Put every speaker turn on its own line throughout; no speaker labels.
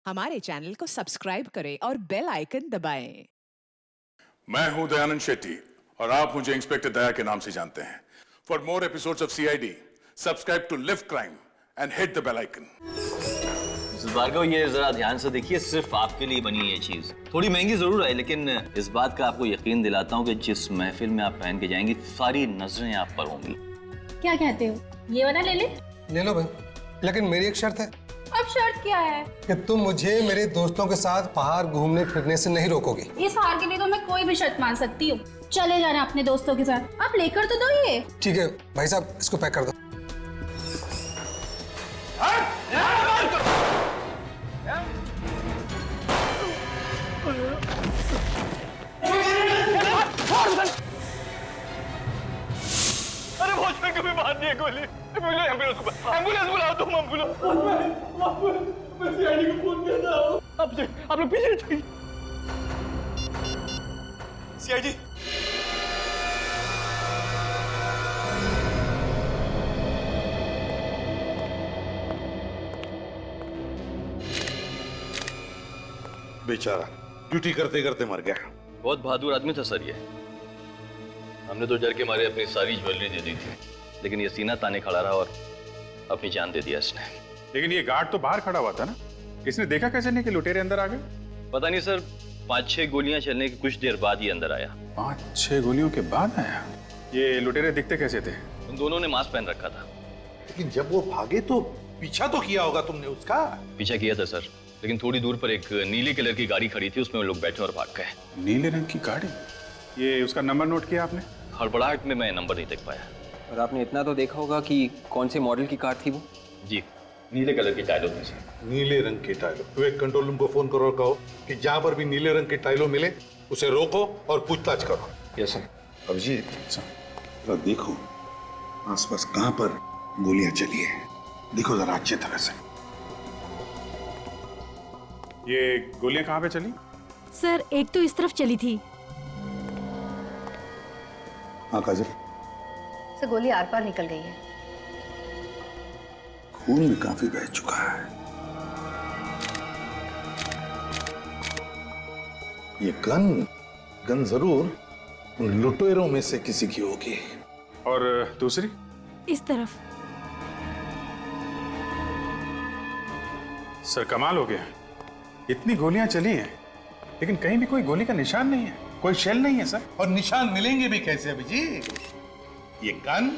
हमारे चैनल को सब्सक्राइब करें और बेल आइकन दबाएं।
मैं हूं दयानंद शेट्टी और आप मुझे इंस्पेक्टर दया के नाम से जानते हैं। For more episodes of CID, subscribe to Liv Crime and hit the bell icon.
Mrs Bhargav, ये जरा ध्यान से देखिए, सिर्फ आपके लिए बनी है ये चीज। थोड़ी महंगी जरूर है, लेकिन इस बात का आपको यकीन दिलाता हूँ कि जिस महफिल में आप पहन के जाएंगी, सारी नजरें आप पर होंगी।
क्या कहते हो, ये वाला ले ले?
ले लो भाई, लेकिन मेरी एक शर्त है।
अब शर्त क्या है?
कि तुम मुझे मेरे दोस्तों के साथ बाहर घूमने फिरने से नहीं रोकोगे।
इस हार के लिए तो मैं कोई भी शर्त मान सकती हूँ। चले जाना अपने दोस्तों के साथ। आप लेकर तो दो ये।
ठीक है भाई साहब, इसको पैक कर दो।
अरे वॉचमैन को भी मार दिया गोली। एम्बुलेंस बुलाओ तुम, एम्बुलेंस। मैं सीआईडी को फोन किया था। आप लोग पीछे चाहिए। सीआईडी।
बेचारा ड्यूटी करते करते मर गया।
बहुत बहादुर आदमी था सर ये। हमने तो डर के मारे अपनी सारी ज्वेलरी दे दी थी, लेकिन ये सीना ताने खड़ा रहा और अपनी जान दे दिया इसने।
लेकिन ये गार्ड तो बाहर खड़ा हुआ था ना, इसने देखा कैसे नहीं कि लुटेरे अंदर आ गए?
पता नहीं सर, 5-6 गोलियां चलने की कुछ देर बाद ही अंदर आया।
5-6 गोलियों के बाद आया? ये लुटेरे दिखते कैसे थे?
उन दोनों ने मास्क पहन रखा था।
लेकिन जब वो भागे तो पीछा तो किया होगा तुमने उसका?
पीछा किया था सर, लेकिन थोड़ी दूर पर एक नीले कलर की गाड़ी खड़ी थी, उसमें वो लोग बैठे और भाग गए।
नीले रंग की गाड़ी? ये उसका नंबर नोट किया आपने?
हड़बड़ाहट में मैं नंबर नहीं देख पाया।
और आपने इतना तो देखा होगा कि कौन से मॉडल की कार थी वो?
जी, नीले कलर की टाइलों में सर।
नीले रंग के टाइलों। तो एक कंट्रोल रूम को फोन करो और कहो कि जहां पर भी नीले रंग के टाइलों मिले उसे रोको और पूछताछ करो।
Yes sir.
अभिजीत, जरा देखो आसपास कहां पर गोलियां चली है, देखो जरा अच्छी तरह से।
ये गोलियां कहाँ पे चली?
सर, एक तो इस तरफ चली थी।
हाँ काजल,
से गोली आर पार निकल गई है।
खून भी काफी बह चुका है। ये गन जरूर उन लुटेरों में से किसी की होगी।
और दूसरी?
इस तरफ।
सर कमाल हो गया, इतनी गोलियां चली हैं लेकिन कहीं भी कोई गोली का निशान नहीं है, कोई शेल नहीं है सर।
और निशान मिलेंगे भी कैसे अभिजीत? ये गन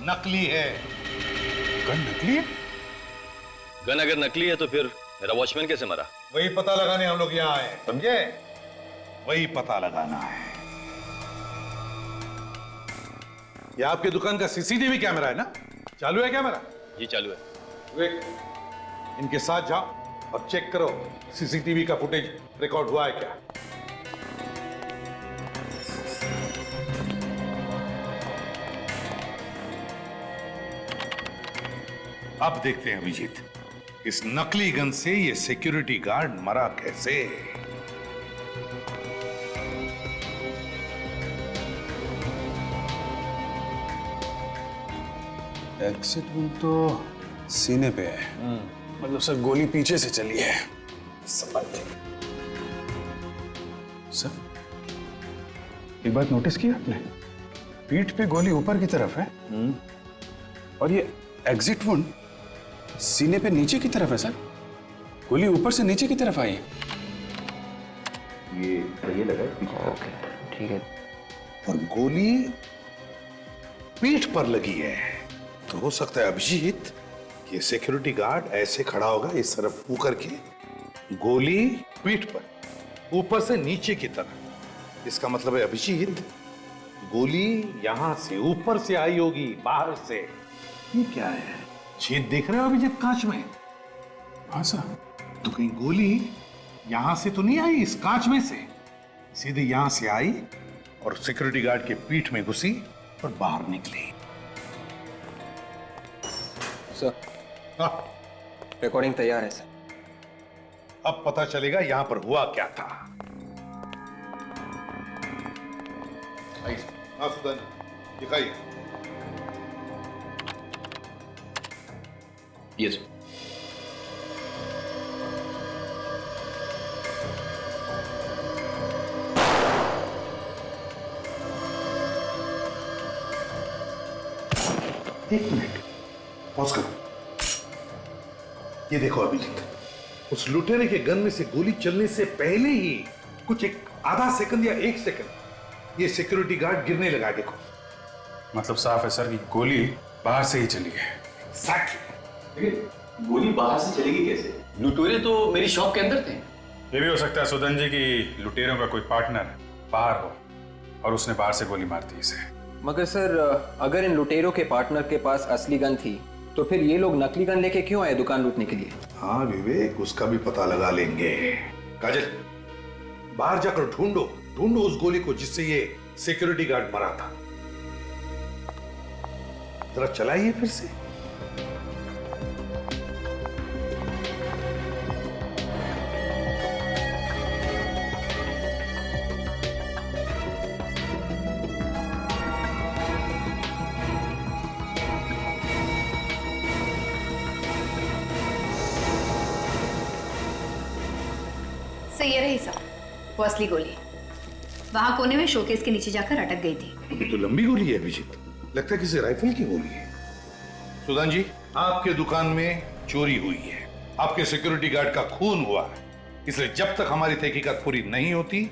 नकली है।
गन नकली है?
गन अगर नकली है तो फिर मेरा वॉचमैन कैसे मरा?
वही पता लगाने हम लोग यहाँ आए, समझे? वही पता लगाना है। ये आपकी दुकान का सीसीटीवी कैमरा है ना? चालू है कैमरा?
जी चालू है।
विवेक, इनके साथ जाओ और चेक करो सीसीटीवी का फुटेज रिकॉर्ड हुआ है क्या। अब देखते हैं अभिजीत, इस नकली गन से ये सिक्योरिटी गार्ड मरा कैसे।
एग्जिट वन तो सीने पे है, मतलब सर गोली पीछे से चली है। सर एक बात नोटिस की आपने, पीठ पे गोली ऊपर की तरफ है और ये एग्जिट वन सीने पे नीचे की तरफ है सर। गोली ऊपर से नीचे की तरफ आई है।
ये लगा
ओके, ठीक है।
और गोली पीठ पर लगी है, तो हो सकता है अभिजीत ये सिक्योरिटी गार्ड ऐसे खड़ा होगा इस तरफ मुंह करके, गोली पीठ पर, ऊपर से नीचे की तरफ। इसका मतलब है अभिजीत गोली यहां से ऊपर से आई होगी, बाहर से। ये क्या है, छेद देख रहे हो अभिजीत कांच में?
हाँ सर।
तो कहीं गोली यहां से तो नहीं आई इस कांच में से, सीधे यहां से आई और सिक्योरिटी गार्ड के पीठ में घुसी और बाहर निकली।
सर, रिकॉर्डिंग तैयार है सर।
अब पता चलेगा यहां पर हुआ क्या था। हाँ सुदान, दिखाइए।
यस।
एक मिनट, पॉज करो। ये देखो अभिजीत, उस लुटेरे के गन में से गोली चलने से पहले ही कुछ एक आधा सेकंड या 1 सेकंड ये सिक्योरिटी गार्ड गिरने लगा। देखो,
मतलब साफ है सर कि गोली बाहर से ही चली है।
एग्जैक्टली।
गोली बाहर से चलेगी कैसे? लुटेरे तो मेरी शॉप के अंदर थे।
ये भी हो सकता है सुदन जी की लुटेरों का कोई पार्टनर बाहर हो और उसने बाहर से गोली मार दी इसे।
मगर सर, अगर इन लुटेरों के पार्टनर के पास असली गन थी तो फिर ये लोग नकली गन लेके क्यों आए दुकान लूटने के लिए?
हाँ विवेक, उसका भी पता लगा लेंगे। काजल, बाहर जाकर ढूंढो ढूंढो उस गोली को जिससे ये सिक्योरिटी गार्ड मरा था। जरा चलाइए फिर से।
सर ये रही सर, वो असली गोली वहां कोने में शोकेस के नीचे जाकर अटक गई थी।
ये तो लंबी गोली है अभिजीत, लगता है किसी राइफल की गोली है। सुदान जी, आपके दुकान में चोरी हुई है, आपके सिक्योरिटी गार्ड का खून हुआ है, इसलिए जब तक हमारी तहकीकात पूरी नहीं होती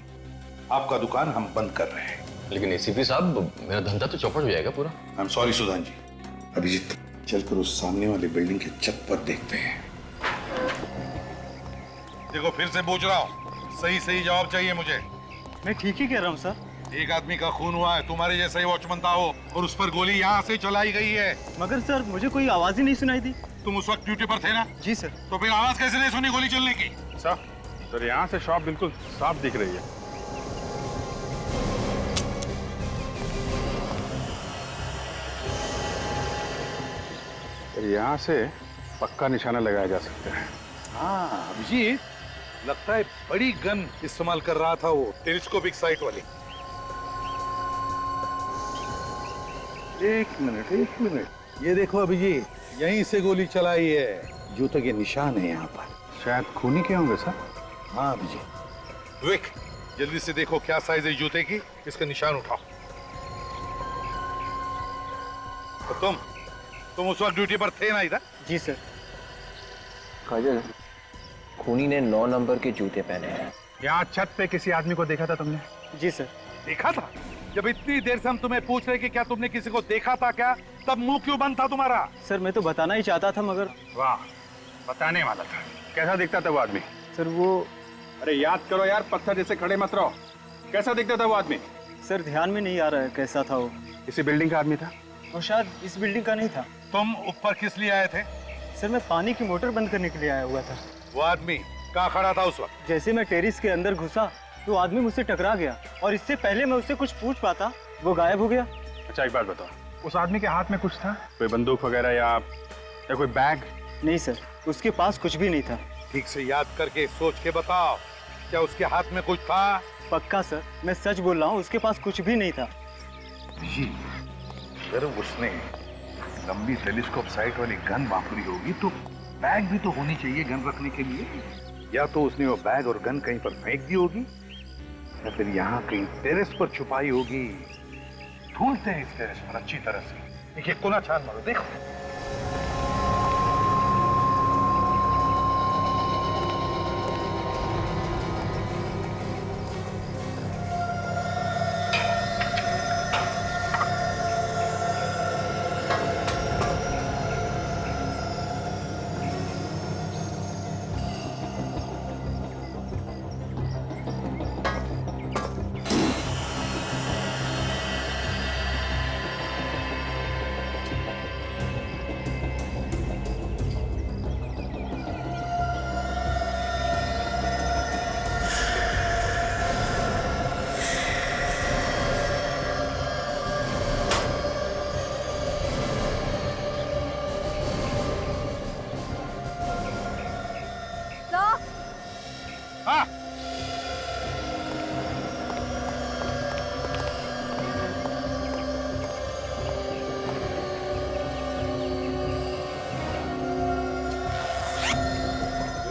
आपका दुकान हम बंद कर रहे हैं।
लेकिन एसीपी साहब, मेरा धंधा तो चौपट हो जाएगा पूरा।
आई एम सॉरी सुदान जी। अभिजीत, चलकर उस सामने वाली बिल्डिंग के छत पर देखते हैं। देखो, फिर से पूछ रहा हूँ, सही सही जवाब चाहिए मुझे।
मैं ठीक ही कह रहा हूँ सर।
एक आदमी का खून हुआ है, तुम्हारे जैसा ही वॉचमैन था वो, और उस पर गोली यहाँ से चलाई गई है।
मगर सर, मुझे कोई आवाज ही नहीं सुनाई दी।
तुम उस वक्त ड्यूटी पर थे ना?
जी सर।
तो फिर आवाज कैसे नहीं सुनी गोली चलने की?
सर यहाँ से शॉप बिल्कुल साफ दिख रही है। यहाँ से पक्का निशाना लगाया जा सकता है।
हाँ अभिजीत, लगता है बड़ी गन इस्तेमाल कर रहा था वो, टेलीस्कोपिक साइट वाली। एक मिनट, ये देखो अभिजीत, यहीं से गोली चलाई है, जूते के निशान है यहाँ पर।
शायद खूनी के होंगे सर।
हाँ अभिजीत। विवेक, जल्दी से देखो क्या साइज है जूते की, इसका निशान उठाओ। तो तुम उस वक्त ड्यूटी पर थे ना इधर?
जी सर।
काजल, खूनी ने 9 नंबर के जूते पहने हैं।
यहाँ छत पे किसी आदमी को देखा था तुमने?
जी सर।
देखा था? जब इतनी देर से हम तुम्हें पूछ रहे कि क्या तुमने किसी को देखा था क्या, तब मुंह क्यों बंद था तुम्हारा?
सर, मैं तो बताना ही चाहता था मगर।
वाह, बताने वाला था। कैसा दिखता था वो आदमी?
सर वो,
अरे याद करो यार, पत्थर जैसे खड़े मत रहो। कैसा दिखता था वो आदमी?
सर ध्यान में नहीं आ रहा है कैसा था वो।
इसी बिल्डिंग का आदमी था?
और शायद इस बिल्डिंग का नहीं था।
तुम ऊपर किस लिए आए थे?
सर, मैं पानी की मोटर बंद करने के लिए आया हुआ था।
वो आदमी कहाँ खड़ा था उस वक्त?
जैसे मैं टेरिस के अंदर घुसा तो आदमी मुझसे टकरा गया, और इससे पहले मैं उससे कुछ पूछ पाता वो गायब हो गया।
अच्छा एक बात बताओ, उस आदमी के हाथ में कुछ था? कोई बंदूक वगैरह या कोई बैग?
नहीं सर, उसके पास कुछ भी नहीं था।
ठीक से याद करके सोच के बताओ, क्या उसके हाथ में कुछ था?
पक्का सर, मैं सच बोल रहा हूँ, उसके पास कुछ भी नहीं था।
अगर उसने लंबी टेलीस्कोप साइट वाली गन वापरी होगी तो बैग भी तो होनी चाहिए गन रखने के लिए। या तो उसने वो बैग और गन कहीं पर फेंक दी होगी, या फिर यहाँ कहीं टेरेस पर छुपाई होगी। ढूंढते हैं इस टेरेस पर अच्छी तरह से। एक कोना छान मारो, देखो। हाँ।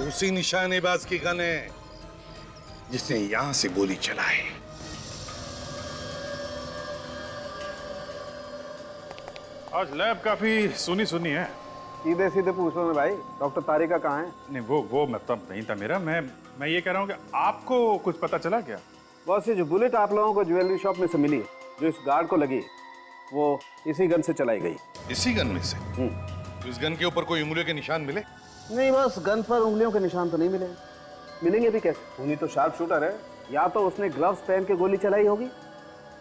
उसी निशानेबाज की गन है जिसने यहां से गोली चलाई।
आज लैब काफी सुनी सुनी है।
सीधे सीधे पूछ लो ना भाई, डॉक्टर तारिका कहाँ है?
नहीं वो मतलब नहीं था मेरा। मैं ये कह रहा हूँ कि आपको कुछ पता चला क्या?
बस ये जो बुलेट आप लोगों को ज्वेलरी शॉप में से मिली है, जो इस गार्ड को लगी, वो इसी गन से चलाई गई।
इसी गन में से? तो इस गन के ऊपर कोई उंगलियों के निशान मिले?
नहीं, बस गन पर उंगलियों के निशान तो नहीं मिले। मिलेंगे भी कैसे? खूनी तो शार्प शूटर है, या तो उसने ग्लव्स पहन के गोली चलाई होगी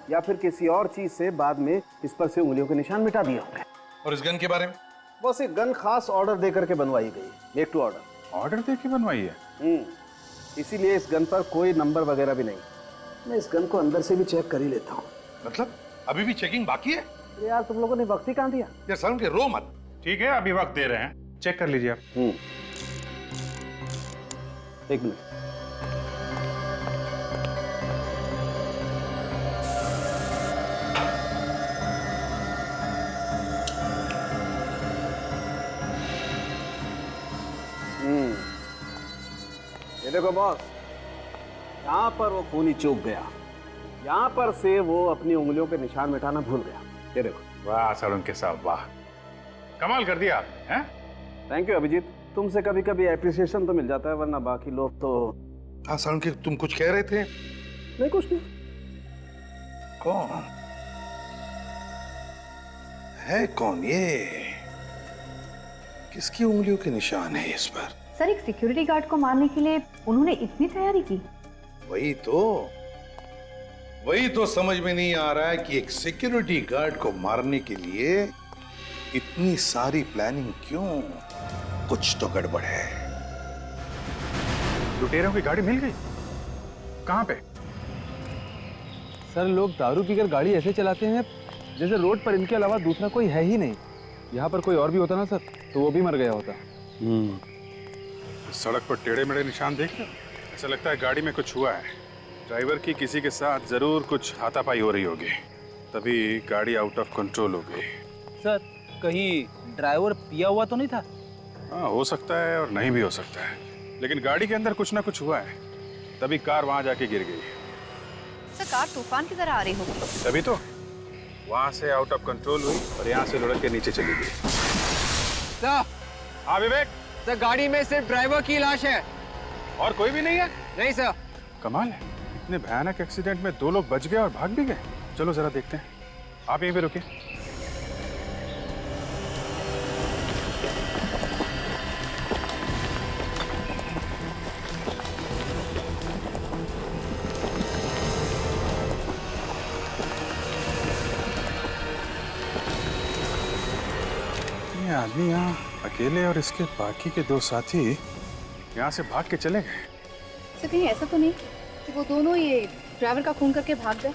या फिर किसी और चीज से बाद में इस पर से उंगलियों के निशान मिटा दिए होंगे।
और इस गन के बारे में?
बस एक गन खास ऑर्डर दे करके बनवाई गई, मेक टू ऑर्डर।
ऑर्डर दे के बनवाई है?
इसीलिए इस गन पर कोई नंबर वगैरह भी नहीं। मैं इस गन को अंदर से भी चेक कर ही लेता हूँ।
मतलब अभी भी चेकिंग बाकी है?
अरे यार, तुम लोगों ने वक्त ही कहाँ दिया?
यार सारुण के रो मत।
ठीक है, अभी वक्त दे रहे हैं, चेक कर लीजिए आप।
एक मिनट। ये देखो बॉस, यहाँ पर वो खूनी चूक गया, यहाँ पर से वो अपनी उंगलियों के निशान मिटाना भूल गया। ये देखो।
वाह सारुण के साहब, वाह, कमाल कर दिया आपने। हैं?
थैंक यू अभिजीत, तुमसे कभी कभी एप्रिसिएशन तो मिल जाता है, वरना बाकी लोग तो।
हाँ सारुण के, तुम कुछ कह रहे थे?
नहीं, कुछ नहीं।
कौन है? कौन ये? किसकी उंगलियों के निशान है इस पर?
सर, एक सिक्योरिटी गार्ड को मारने के लिए उन्होंने इतनी तैयारी की?
वही तो समझ में नहीं आ रहा है कि एक सिक्योरिटी गार्ड को मारने के लिए इतनी सारी प्लानिंग क्यों? कुछ तो गड़बड़ है।
लुटेरों की गाड़ी मिल गई? कहाँ पे?
सर, लोग दारू पीकर गाड़ी ऐसे चलाते हैं जैसे रोड पर इनके अलावा दूसरा कोई है ही नहीं। यहाँ पर कोई और भी होता ना सर, तो वो भी मर गया होता।
सड़क पर टेढ़े मेढ़े निशान देख रहे हो? ऐसा लगता है गाड़ी में कुछ हुआ है। ड्राइवर की किसी के साथ जरूर कुछ हाथापाई हो रही होगी, तभी गाड़ी आउट ऑफ कंट्रोल हो गई।
सर, कहीं ड्राइवर पिया हुआ तो नहीं था?
हाँ, हो सकता है और नहीं भी हो सकता है, लेकिन गाड़ी के अंदर कुछ ना कुछ हुआ है, तभी कार वहां जाके गिर गई।
सर, कार तूफान की तरह आ रही होगी।
तभी तो वहां से आउट ऑफ कंट्रोल हुई और यहाँ से लुढ़क के नीचे चली गई।
सर,
हाँ विवेक?
सर, गाड़ी में सिर्फ ड्राइवर की लाश है
और कोई भी नहीं है?
नहीं सर।
कमाल है, इतने भयानक एक्सीडेंट में 2 लोग बच गए और भाग भी गए। चलो जरा देखते हैं, आप यहीं पे रुकिए। ये आदमी यहाँ अकेले और इसके बाकी के 2 साथी यहाँ से भाग के चले गए।
सर, कहीं ऐसा तो नहीं कि वो दोनों ये ड्राइवर का खून करके भाग गए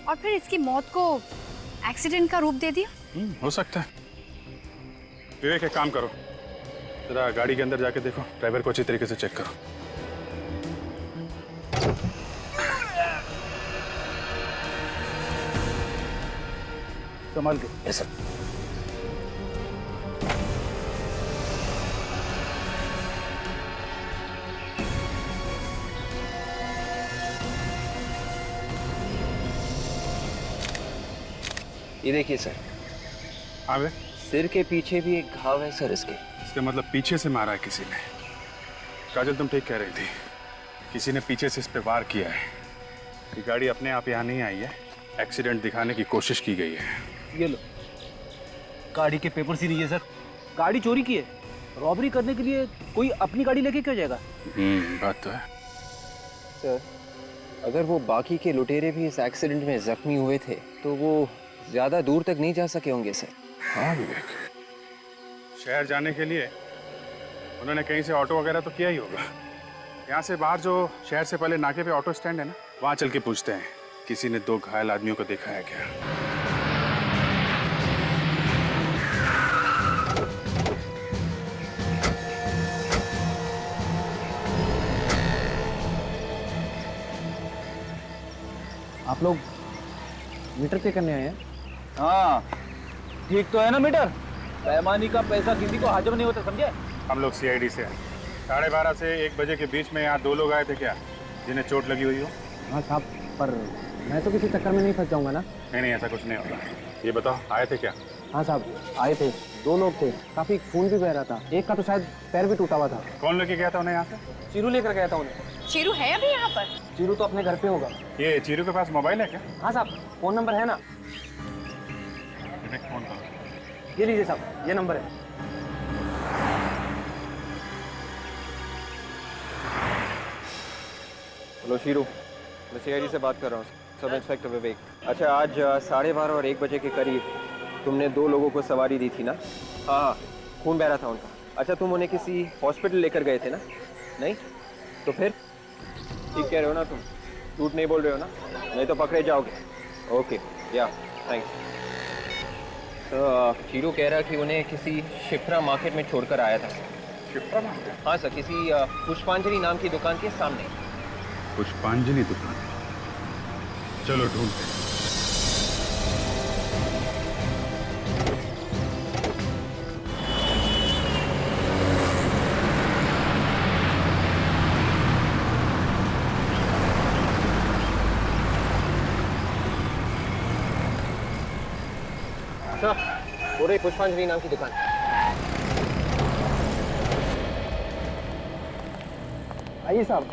और फिर इसकी मौत को एक्सीडेंट का रूप दे दिया?
हो सकता है। विवेक, एक काम करो, जरा गाड़ी के अंदर जाके देखो, ड्राइवर को अच्छी तरीके से चेक करो।
संभाल के।
ऐसा
ये देखिए सर,
हाँ वे,
सिर के पीछे भी एक घाव है सर इसके।
इसका मतलब पीछे से मारा है किसी ने। काजल, तुम ठीक कह रही थी, किसी ने पीछे से इस पे वार किया है। ये गाड़ी अपने आप यहाँ नहीं आई है, एक्सीडेंट दिखाने की कोशिश की गई है।
ये लो, गाड़ी के पेपर ही नहीं है सर। गाड़ी चोरी की है, रॉबरी करने के लिए कोई अपनी गाड़ी लेके क्यों जाएगा?
बात तो है।
सर, अगर वो बाकी के लुटेरे भी इस एक्सीडेंट में जख्मी हुए थे तो वो ज्यादा दूर तक नहीं जा सके होंगे सर।
हाँ विवेक, शहर जाने के लिए उन्होंने कहीं से ऑटो वगैरह तो किया ही होगा। यहाँ से बाहर जो शहर से पहले नाके पे ऑटो स्टैंड है ना, वहाँ चल के पूछते हैं किसी ने 2 घायल आदमियों को देखा है क्या।
आप लोग मीटर पे करने आए हैं? हाँ, ठीक तो है ना मीटर? पैमानी का पैसा किसी को हाजिर नहीं होता, समझे?
हम लोग CID से हैं। 12:30 से 1 बजे के बीच में यहाँ 2 लोग आए थे क्या, जिन्हें चोट लगी हुई हो?
हाँ साहब, पर मैं तो किसी चक्कर में नहीं फंस जाऊंगा ना?
नहीं, ऐसा कुछ नहीं होगा। ये बताओ, आए थे क्या?
हाँ साहब, आए थे, 2 लोग थे, काफी खून भी बह रहा था, एक का तो शायद पैर भी टूटा हुआ था।
कौन लेके गया था उन्हें यहाँ से?
चीरू लेकर गया था उन्हें।
चिरू है अभी यहाँ पर?
चीरू तो अपने घर पे होगा।
ये चीरू के पास मोबाइल है क्या?
हाँ साहब, फोन नंबर है ना?
फोन करो।
ये लीजिए साहब, ये नंबर है।
हेलो शीरू, मैं सीआईडी से बात कर रहा हूँ, सब इंस्पेक्टर विवेक। अच्छा, आज 12:30 और 1 बजे के करीब तुमने 2 लोगों को सवारी दी थी ना? हाँ, खून बह रहा था उनका। अच्छा, तुम उन्हें किसी हॉस्पिटल लेकर गए थे ना? नहीं? तो फिर ठीक कह रहे हो ना तुम? झूठ नहीं बोल रहे हो ना? नहीं तो पकड़े जाओगे। ओके, या थैंक्स। तो शीरू कह रहा कि उन्हें किसी शिप्रा मार्केट में छोड़कर आया था।
शिप्रा मार्केट?
हाँ सर, किसी पुष्पांजलि नाम की दुकान के सामने।
पुष्पांजलि दुकान? चलो ढूंढते हैं।
सर, बोल रही पुष्पांजलि नाम की दुकान।
आइए साहब,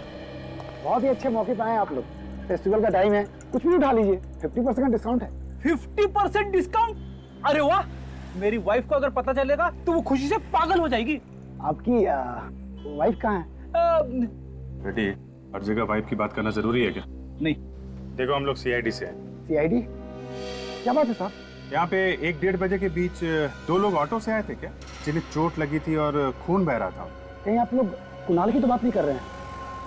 बहुत ही अच्छे मौके पे आए आप लोग। फेस्टिवल का टाइम है, कुछ भी उठा लीजिए, 50% डिस्काउंट है।
50% डिस्काउंट? अरे वाह, मेरी वाइफ को अगर पता चलेगा तो वो खुशी से पागल हो जाएगी।
आपकी वाइफ कहाँ है?
रेडी, हर जगह वाइफ की बात करना जरूरी है क्या?
नहीं।
देखो, हम लोग सीआईडी से हैं।
सीआईडी? क्या बात है साहब?
यहाँ पे 1-1:30 बजे के बीच 2 लोग ऑटो से आए थे क्या, जिन्हें चोट लगी थी और खून बह रहा था?
कहीं आप लोग कुणाल की तो बात नहीं कर रहे हैं?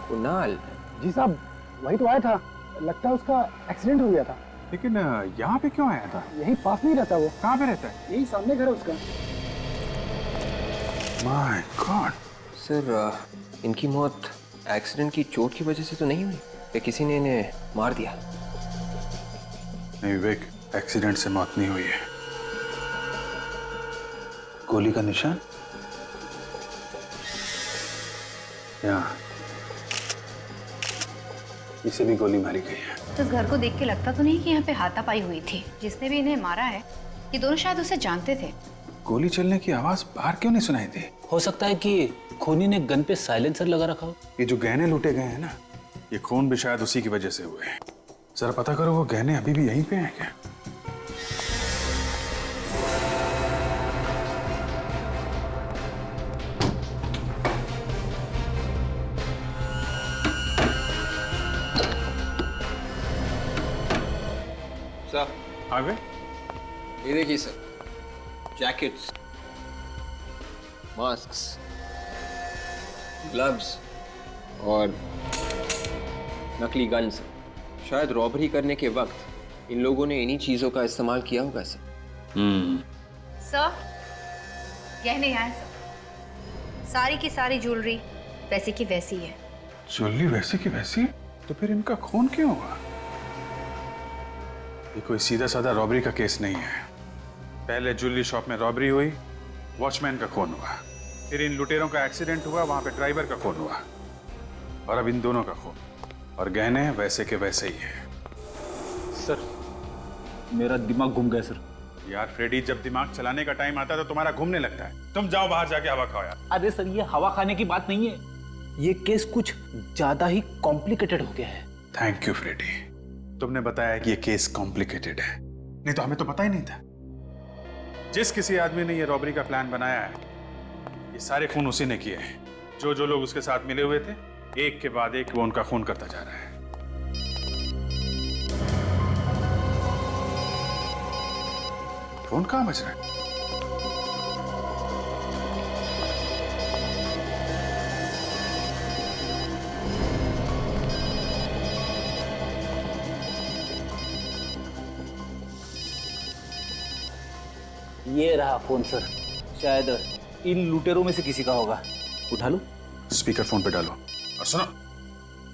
कुणाल?
जी साहब, वही तो आया था, लगता है उसका एक्सीडेंट हो गया था।
लेकिन यहाँ पे क्यों आया था?
यही पास नहीं रहता वो।
कहाँ पे रहता है?
यही सामने घर है उसका।
My God.
सर, इनकी मौत एक्सीडेंट की चोट की वजह से तो नहीं हुई या किसी ने इन्हें मार दिया?
नहीं विवेक, एक्सीडेंट से मौत नहीं हुई है। गोली का निशान यहाँ, इसे भी गोली मारी गई है।
तो इस घर को देख के लगता तो नहीं कि यहाँ पे हाथापाई हुई थी। जिसने भी इन्हें मारा है, ये दोनों शायद उसे जानते थे।
गोली चलने की आवाज बाहर क्यों नहीं सुनाई दी?
हो सकता है कि खूनी ने गन पे साइलेंसर लगा रखा हो।
ये जो गहने लूटे गए हैं ना, ये खून भी शायद उसी की वजह से हुए हैं। जरा पता करो, वो गहने अभी भी यहीं पे हैं क्या?
सर,
आगे
ये देखिए सर, जैकेट्स, मास्क्स, ग्लव्स और नकली गन्स। शायद रॉबरी करने के वक्त इन लोगों ने इन्हीं चीजों का इस्तेमाल किया होगा सर।
सर, गहने यहाँ है सर। सारी की सारी ज्वेलरी वैसी की वैसी है।
ज्वेलरी वैसी की वैसी? तो फिर इनका खून क्यों हुआ? ये कोई सीधा साधा रॉबरी का केस नहीं है। पहले ज्वेलरी शॉप में रॉबरी हुई, वॉचमैन का खून हुआ, फिर इन लुटेरों का एक्सीडेंट हुआ, वहां पे ड्राइवर का खून हुआ, और अब इन दोनों का खून। और गहने वैसे के वैसे ही हैं।
सर, मेरा दिमाग घूम गया सर।
यार फ्रेडी, जब दिमाग चलाने का टाइम आता है तो तुम्हारा घूमने लगता है। तुम जाओ बाहर जाके हवा खाओ यार।
अरे सर, ये हवा खाने की बात नहीं है, ये केस कुछ ज्यादा ही कॉम्प्लिकेटेड हो गया है।
थैंक यू फ्रेडी, तुमने बताया कि ये केस कॉम्प्लिकेटेड है, नहीं तो हमें तो पता ही नहीं था। जिस किसी आदमी ने ये रॉबरी का प्लान बनाया है, ये सारे खून उसी ने किए हैं। जो जो लोग उसके साथ मिले हुए थे, एक के बाद एक वो उनका खून करता जा रहा है। फोन कहाँ बज रहा है?
ये रहा फोन सर, शायद इन लुटेरों में से किसी का होगा। उठा लो।
स्पीकर फोन पे डालो और सुनो,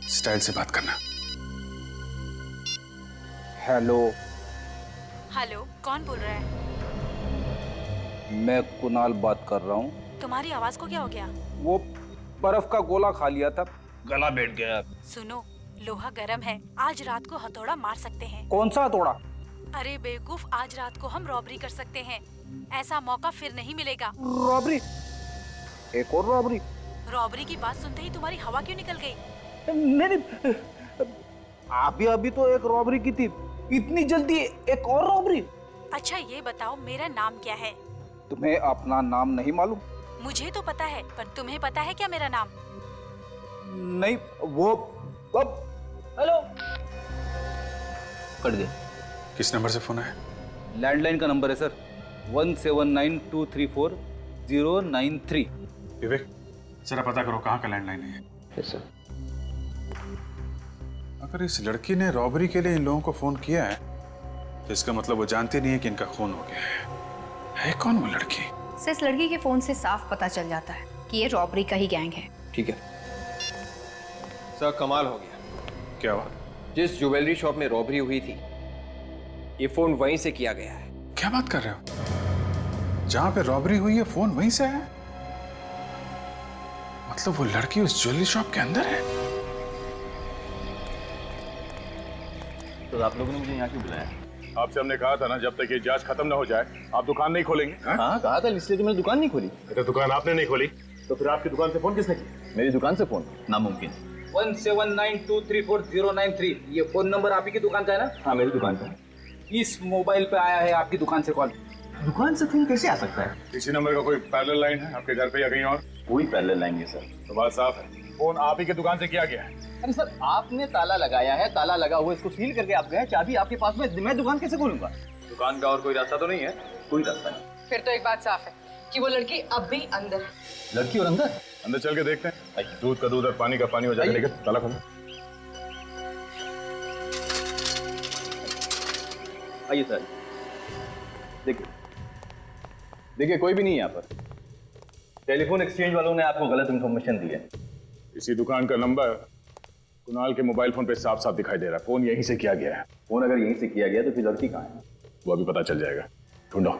स्टाइल से बात करना।
हेलो।
हेलो, कौन बोल रहा है?
मैं कुणाल बात कर रहा हूँ।
तुम्हारी आवाज को क्या हो गया?
वो बर्फ का गोला खा लिया था, गला बैठ गया।
सुनो, लोहा गरम है, आज रात को हथौड़ा मार सकते हैं।
कौन सा हथौड़ा?
अरे बेवकूफ, आज रात को हम रॉबरी कर सकते हैं। ऐसा मौका फिर नहीं मिलेगा।
रॉबरी? एक और रॉबरी?
रॉबरी की बात सुनते ही तुम्हारी हवा क्यों निकल गई?
नहीं, अभी तो एक रॉबरी की थी, इतनी जल्दी एक और रॉबरी?
अच्छा ये बताओ मेरा नाम क्या है?
तुम्हें अपना नाम नहीं मालूम?
मुझे तो पता है, पर तुम्हें पता है क्या मेरा नाम?
नहीं, वो अब हेलो।
कट गया।
किस नंबर से फोन आया?
लैंडलाइन का नंबर है सर, 1792340093।
विवेक, जरा पता करो कहाँ का लैंडलाइन है।
Yes sir.
अगर इस लड़की ने रॉबरी के लिए इन लोगों को फोन किया है तो इसका मतलब वो जानती नहीं है कि इनका खून हो गया है कौन वो लड़की?
सर, इस लड़की के फोन से साफ पता चल जाता है कि ये रॉबरी का ही गैंग है।
ठीक है सर, कमाल हो गया।
क्या हुआ?
जिस ज्वेलरी शॉप में रॉबरी हुई थी, ये फोन वहीं से किया गया है।
क्या बात कर रहे हो? जहां पे रॉबरी हुई है फोन वहीं से है? मतलब वो लड़की उस ज्वेलरी शॉप के अंदर है?
तो आप लोगों ने मुझे यहाँ क्यों बुलाया?
आपसे हमने कहा था ना, जब तक ये जांच खत्म ना हो जाए आप दुकान नहीं खोलेंगे।
हाँ कहा था, इसलिए तो मैंने दुकान नहीं खोली।
तो दुकान आपने नहीं खोली तो फिर आपकी दुकान से फोन किसने किया?
मेरी दुकान से फोन नामुमकिन।
1792340093, ये फोन नंबर आप ही की दुकान का है ना?
हाँ मेरी दुकान का।
इस मोबाइल पे आया है आपकी दुकान से कॉल।
दुकान से फोन कैसे आ सकता है?
इसी नंबर का कोई पैरेलल लाइन है आपके घर पे या कहीं और?
कोई पैरेलल लाइन है सर।
तो बात साफ है, फोन आप ही की दुकान से किया गया है।
अरे सर, आपने ताला लगाया है, ताला लगा हुआ इसको सील करके आप गए, चाबी आपके पास में, मैं दुकान कैसे खोलूंगा?
दुकान का और कोई रास्ता तो नहीं है?
कोई रास्ता नहीं।
फिर तो एक बात साफ है कि वो लड़की अब भी अंदर है।
लड़की और अंदर?
अंदर चल के देखते हैं। दूध का दूध और पानी का पानी हो जाएगा। लेकिन ताला खोलो।
आइए सर, देखिए कोई भी नहीं है यहाँ पर। टेलीफोन एक्सचेंज वालों ने आपको गलत इंफॉर्मेशन दी है।
इसी दुकान का नंबर कुणाल के मोबाइल फोन पे साफ साफ दिखाई दे रहा है। फोन यहीं से किया गया है।
फोन अगर यहीं से किया गया तो फिर लड़की कहाँ है?
वो अभी पता चल जाएगा, ढूंढो।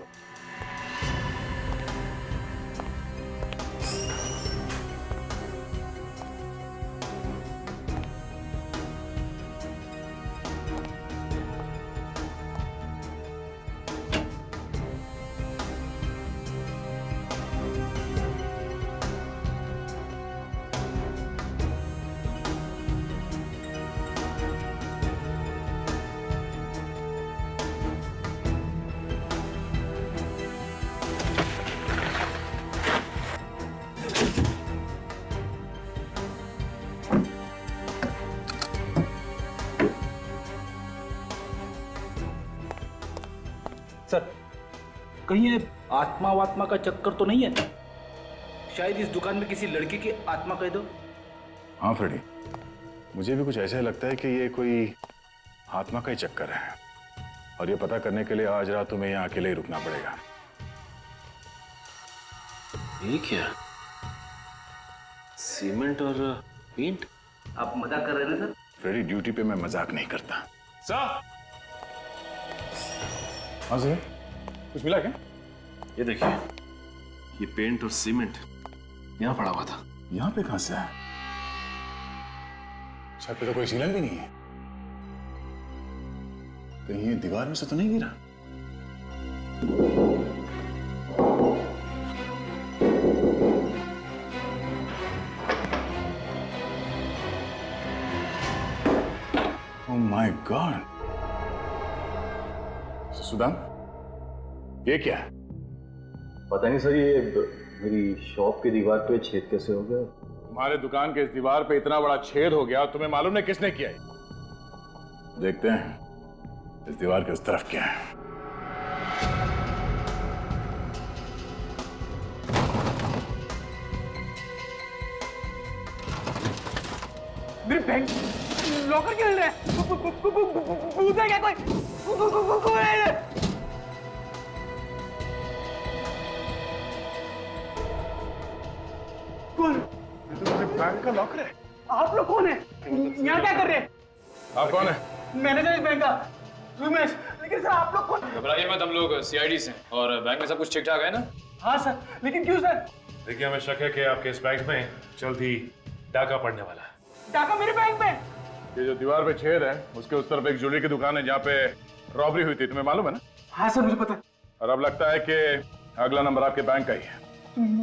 सर, कहीं ये आत्मा वात्मा का चक्कर तो नहीं है? शायद इस दुकान में किसी लड़की की आत्मा कह दो।
हाँ फ्रेडी, मुझे भी कुछ ऐसा लगता है कि ये कोई आत्मा का ही चक्कर है, और ये पता करने के लिए आज रात तुम्हें यहाँ अकेले ही रुकना पड़ेगा।
ये क्या? सीमेंट और पेंट?
आप मजाक कर रहे हैं ना सर?
फ्रेडी, ड्यूटी पे मैं मजाक नहीं करता। सर, हाँ सर, कुछ मिला क्या?
ये देखिए, ये पेंट और सीमेंट यहाँ पड़ा हुआ था।
यहाँ पे कहां से आया? छत पे तो कोई सीलन भी नहीं है। कहीं ये दीवार में से तो नहीं गिरा? Oh my God. सुदाम, ये क्या है?
पता नहीं सर, ये मेरी शॉप की दीवार पे छेद कैसे हो गया?
तुम्हारे दुकान के इस दीवार पे इतना बड़ा छेद हो गया, तुम्हें मालूम नहीं किसने किया है? देखते हैं इस दीवार के उस तरफ क्या है।
मेरे बैंक लॉकर क्यों हिल रहा है? भूत है क्या कोई? कौन?
बैंक का लॉकर है।
आप लोग कौन है? यहाँ क्या कर रहे हैं?
आप कौन है?
मैनेजर इस बैंक का, रमेश। लेकिन सर आप लोग कौन?
घबराइए मत, हम लोग सीआईडी से, और बैंक में सब कुछ ठीक ठाक है ना?
हाँ सर, लेकिन क्यों सर?
देखिए, हमें शक है कि आपके इस बैंक में जल्द ही डाका पड़ने वाला है।
डाका मेरे बैंक में?
ये जो दीवार पे छेद है, उसके उस तरफ एक ज्वेलरी की दुकान है जहाँ पे रॉबरी हुई थी, तुम्हें मालूम है ना?
हाँ सर, मुझे पता है।
और अब लगता है कि अगला नंबर आपके बैंक का ही है।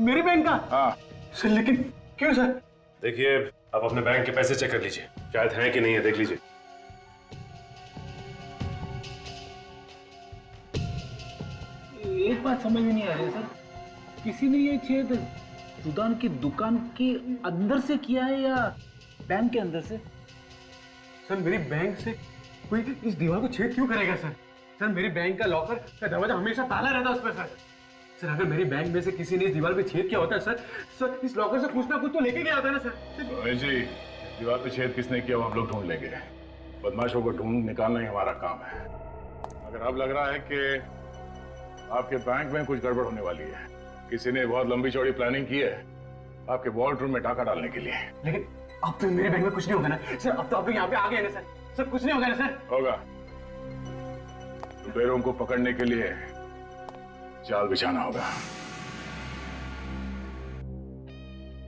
मेरे बैंक का?
हाँ
सर लेकिन क्यों सर?
देखिए, आप अपने बैंक के पैसे चेक कर लीजिए, शायद है कि नहीं है, देख लीजिए।
एक बात समझ में नहीं आ रही सर, किसी ने ये छेद सुदान की दुकान के अंदर से किया है या बैंक के अंदर से? सर मेरी बैंक से कोई इस दीवार को छेद क्यों करेगा सर? सर मेरी बैंक का लॉकर का दरवाजा हमेशा ताला रहता है उस पर सर। सर अगर मेरी बैंक में से किसी ने इस दीवार पे छेद किया होता है सर इस लॉकर से कुछ ना कुछ तो लेके गया होता है ना सर।
रोहित जी, दीवार पे छेद किसने किया वो हम लोग ढूंढ लेंगे। बदमाशों को ढूंढ निकालना ही हमारा काम है। अगर अब लग रहा है कि आपके बैंक में कुछ गड़बड़ होने वाली है, किसी ने बहुत लंबी चौड़ी प्लानिंग की है आपके वॉल्ट रूम में डाका डालने के लिए।
लेकिन अब तो मेरे बैंक में कुछ नहीं होगा ना सर? अब तो आप लोग यहाँ पे आ गए ना सर? सर कुछ नहीं होगा ना सर?
होगा। लुटेरों को पकड़ने के लिए जाल बिछाना होगा।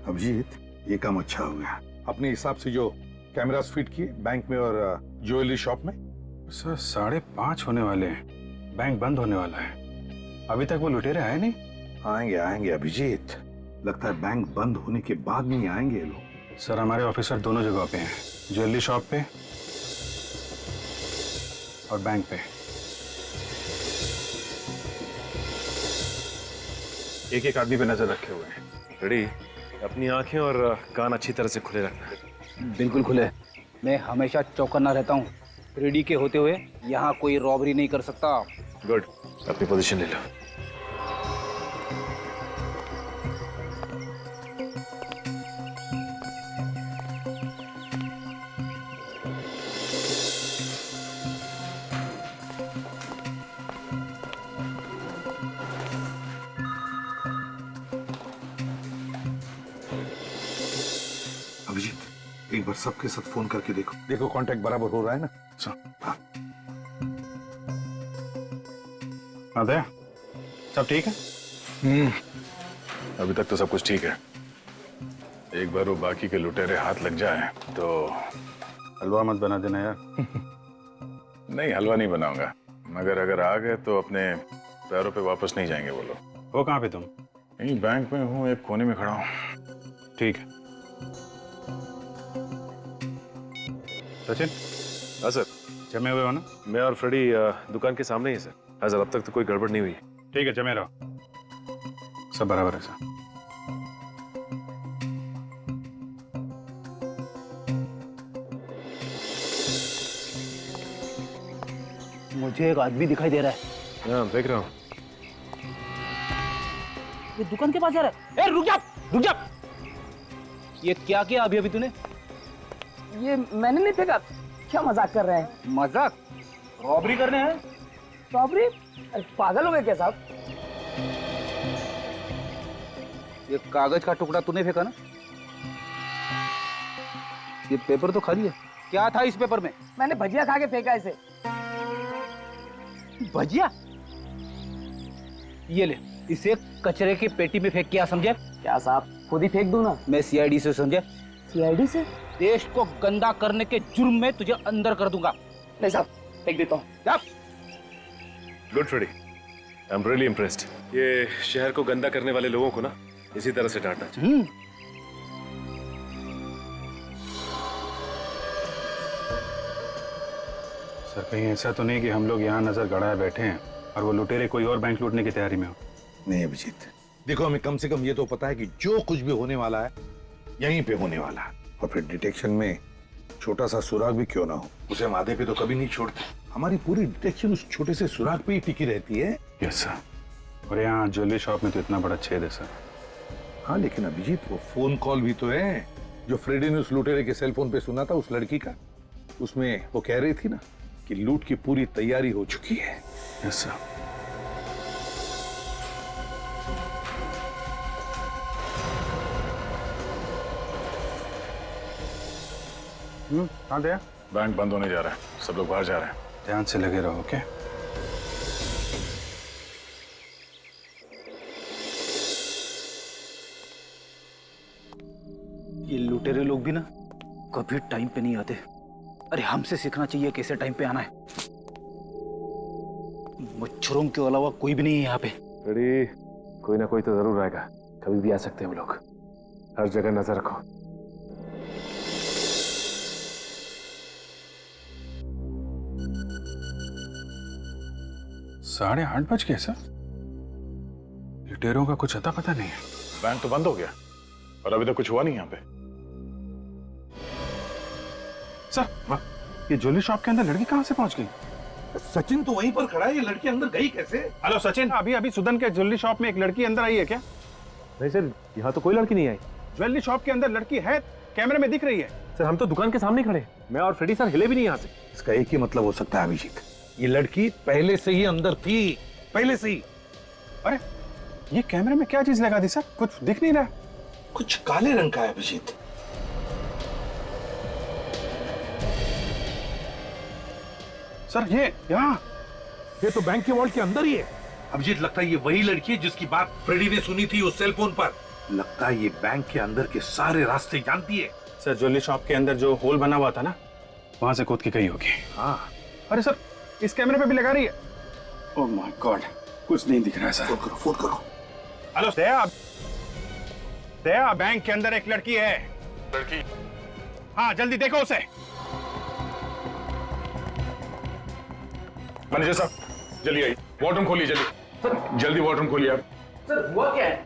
अभिजीत, ये काम अच्छा हो गया। अपने हिसाब से जो कैमरास फिट किए बैंक में और ज्वेलरी शॉप में। सर 5:30 होने वाले हैं, बैंक बंद होने वाला है, अभी तक वो लुटेरे आए नहीं। आएंगे आएंगे अभिजीत, लगता है बैंक बंद होने के बाद नहीं आएंगे ये लोग। सर हमारे ऑफिसर दोनों जगह पे हैं, ज्वेलरी शॉप पे और बैंक पे।
एक एक आदमी पे नजर रखे हुए हैं। रेडी, अपनी आंखें और कान अच्छी तरह से खुले रखना।
बिल्कुल खुले। मैं हमेशा चौकन्ना रहता हूँ। रेडी के होते हुए यहाँ कोई रॉबरी नहीं कर सकता।
गुड, अपनी पोजीशन ले लो।
अभिजीत, एक बार सबके साथ फोन करके देखो कांटेक्ट बराबर हो रहा है ना? हाँ।
अदय, सब ठीक है? अभी तक तो सब कुछ ठीक है। एक बार वो बाकी के लुटेरे हाथ लग जाए तो हलवा मत बना देना यार। नहीं, हलवा नहीं बनाऊंगा, मगर अगर आ गए तो अपने पैरों पे वापस नहीं जाएंगे वो लोग। वो कहाँ पे तुम? यहीं बैंक में हूँ, एक कोने में खड़ा हूँ। ठीक है सचिन।
हाँ सर।
जमे हुए हो ना?
मैं और फ्रेडी दुकान के सामने ही है सर। हाँ सर, अब तक तो कोई गड़बड़ नहीं हुई।
ठीक है, जमे रहो, सब बराबर है सर।
मुझे एक आदमी दिखाई दे रहा है।
हाँ, देख रहा हूँ।
ये दुकान के पास जा रहा है। ए, रुक जा, रुक जा। ये क्या किया अभी तूने?
ये मैंने नहीं फेंका। क्या मजाक कर रहे हैं?
मजाक? रॉबरी करने हैं?
रॉबरी? पागल हो गए क्या साहब?
ये कागज का टुकड़ा तूने फेंका ना? ये पेपर तो खाली है। क्या था इस पेपर में?
मैंने भजिया खा के फेंका इसे।
भजिया? ये ले, इसे कचरे की पेटी में फेंक के आ, समझे?
क्या साहब, खुद ही फेंक दूं ना?
मैं सीआईडी से, समझे?
सीआईडी से?
देश को गंदा करने के जुर्म में तुझे अंदर कर दूंगा।
नहीं साहब, फेंक देता हूँ।
Good Freddy, I am really impressed. ये शहर को गंदा करने वाले लोगों को ना इसी तरह से डांटना चाहिए।
सर कहीं ऐसा तो नहीं कि हम लोग यहाँ नजर गड़ाए बैठे हैं और वो लुटेरे कोई और बैंक लूटने की तैयारी में हो? नहीं अभिजीत, देखो हमें कम से कम ये तो पता है कि जो कुछ भी होने वाला है यहीं पे होने वाला है। और फिर डिटेक्शन में छोटा सा सुराग भी क्यों ना हो, उसे मादे पे तो कभी नहीं छोड़ते। हमारी पूरी डिटेक्शन उस छोटे से सुराग पे ही टिकी रहती है। Yes sir. और यहाँ ज्वेलरी शॉप में तो इतना बड़ा छेद है सर। हाँ लेकिन अभिजीत, वो फोन कॉल भी तो है जो फ्रेडी ने उस लुटेरे के सेल फोन पे सुना था उस लड़की का। उसमें वो कह रही थी ना कि लूट की पूरी तैयारी हो चुकी है। Yes sir. हाँ दया, बैंक बंद होने जा रहा है, सब लोग बाहर जा रहे हैं। ध्यान से लगे रहो, ओके?
ये लुटेरे लोग भी ना कभी टाइम पे नहीं आते। अरे हमसे सीखना चाहिए कैसे टाइम पे आना है।
मच्छरों के अलावा कोई भी नहीं है यहाँ पे।
रेडी, कोई ना कोई तो जरूर आएगा, कभी भी आ सकते हैं वो लोग। हर जगह नजर रखो।
साढ़े 8 बज गए सर। लुटेरों का कुछ अता पता नहीं है।
बैंक तो बंद हो गया और अभी तक कुछ हुआ नहीं यहाँ पे।
सर, ये ज्वेलरी शॉप के अंदर लड़की कहाँ से पहुंच गई?
सचिन तो वहीं पर खड़ा है, ये लड़की अंदर गई कैसे?
हेलो सचिन, अभी अभी सुदन के ज्वेलरी शॉप में एक लड़की अंदर आई है क्या?
नहीं सर, यहाँ तो कोई लड़की नहीं आई।
ज्वेलरी शॉप के अंदर लड़की है, कैमरे में दिख रही है।
सर हम तो दुकान के सामने खड़े, मैं और फ्रेडी सर हिले भी नहीं यहाँ से।
इसका एक ही मतलब हो सकता है अभिजीत, ये लड़की पहले से ही अंदर थी, पहले से ही।
अरे ये कैमरे में क्या चीज लगा दी सर? कुछ दिख नहीं रहा।
कुछ काले रंग का है अभिजीत।
सर ये यहाँ,
ये तो बैंक के वॉल्ट के अंदर ही है। अभिजीत, लगता है ये वही लड़की है जिसकी बात फ्रेडी ने सुनी थी उस सेल फोन पर। लगता है ये बैंक के अंदर के सारे रास्ते जानती है।
सर ज्वेलरी शॉप के अंदर जो होल बना हुआ था ना, वहां से कूद के गई होगी।
हाँ।
अरे सर, इस कैमरे पे भी लगा रही है। ओह माय गॉड, कुछ नहीं दिख रहा है सर।
फोन करो, फोन करो।
हेलो दया, दया बैंक के अंदर एक लड़की है।
लड़की?
हाँ जल्दी देखो उसे।
मैनेजर साहब जल्दी आइए, वॉर्डरूम खोलिए जल्दी। जल्दी वॉर्डरूम खोलिए आप।
सर हुआ क्या है?